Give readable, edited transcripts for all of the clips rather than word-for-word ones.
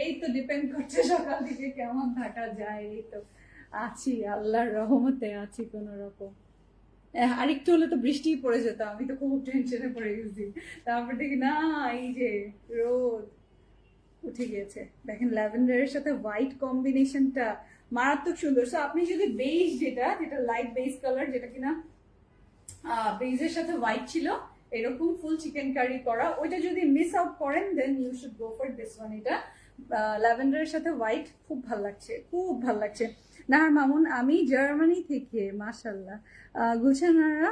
এই তো ডিপেন্ড করছে সকাল থেকে কেমন থাকা যায়। এই তো আছি, আল্লাহর রহমতে আছি কোন রকম। আরেকটু হলে তো বৃষ্টি পড়ে যেত, আমি তো খুব টেনশনে পড়ে গেছি। তারপর দেখি না, এই যে রোদ উঠে গিয়েছে। দেখেন ল্যাভেন্ডারের সাথে হোয়াইট কম্বিনেশনটা মারাত্মক সুন্দর। সো আপনি যদি বেজ, যেটা যেটা লাইট বেজ কালার, যেটা কিনা বেজের সাথে হোয়াইট ছিল, এরকম ফুল চিকেন কারি করা, ওইটা যদি মিস আউট করেন দেন you should go for this one. এটা ল্যাভেন্ডারের সাথে হোয়াইট খুব ভাল লাগছে, খুব ভাল লাগছে। নাহার মামুন, আমি জার্মানি থেকে, মাশাল্লাহ। গুলশানারা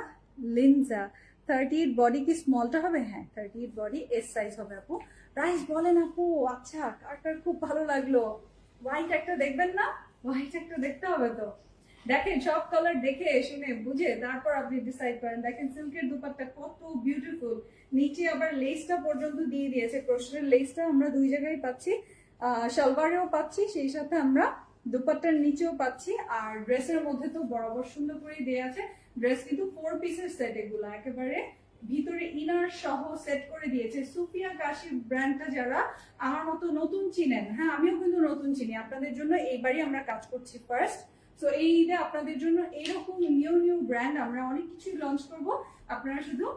লিনজা, 38 বডি কি স্মলটা হবে? হ্যাঁ, 38 বডি এস সাইজ হবে আপু। প্রাইস বলেন আপু। আচ্ছা, কার কার খুব ভালো লাগলো? হোয়াইট একটা দেখবেন না? হোয়াইট একটা দেখতে হবে তো। দেখেন সব কালার দেখে শুনে বুঝে তারপর আপনি ডিসাইড করেন। দেখেন সিল্কের দুপাট্টা কত বিউটিফুল, নিচে আবার লেসটা পর্যন্ত দিয়ে দিয়েছে। ক্রোশের লেসটা আমরা দুই জায়গায় পাচ্ছি, সালোয়ারেও পাচ্ছি, সেই সাথে আমরা দুপাট্টার নিচেও পাচ্ছি। আর ড্রেসের মধ্যে তো বরাবর সুন্দর করে দেওয়া আছে। ড্রেস কিন্তু 4 পিসের সেট, এগুলো একেবারে ভিতরে ইনার সহ সেট করে দিয়েছে। সুফিয়া কাশি ব্র্যান্ডটা যারা আমার মতো নতুন চিনেন, হ্যাঁ আমিও কিন্তু নতুন চিনি, আপনাদের জন্য এইবারই আমরা কাজ করছি ফার্স্ট। সো এই ঈদে আপনাদের জন্য এইরকম নিউ নিউ ব্র্যান্ড আমরা অনেক কিছুই লঞ্চ করব। আপনারা শুধু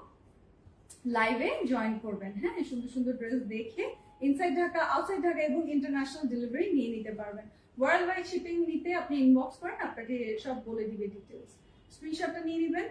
লাইভে জয়েন করবেন, হ্যাঁ সুন্দর সুন্দর ড্রেস দেখে ইনসাইড ঢাকা, আউটসাইড ঢাকা এবং ইন্টারন্যাশনাল ডেলিভারি নিয়ে নিতে পারবেন। ওয়ার্ল্ড ওয়াইড শিপিং নিতে আপনি ইনবক্স করেন, আপনাকে সব বলে দিবে ডিটেলস। স্ক্রিনশটটা নিয়ে নেবেন।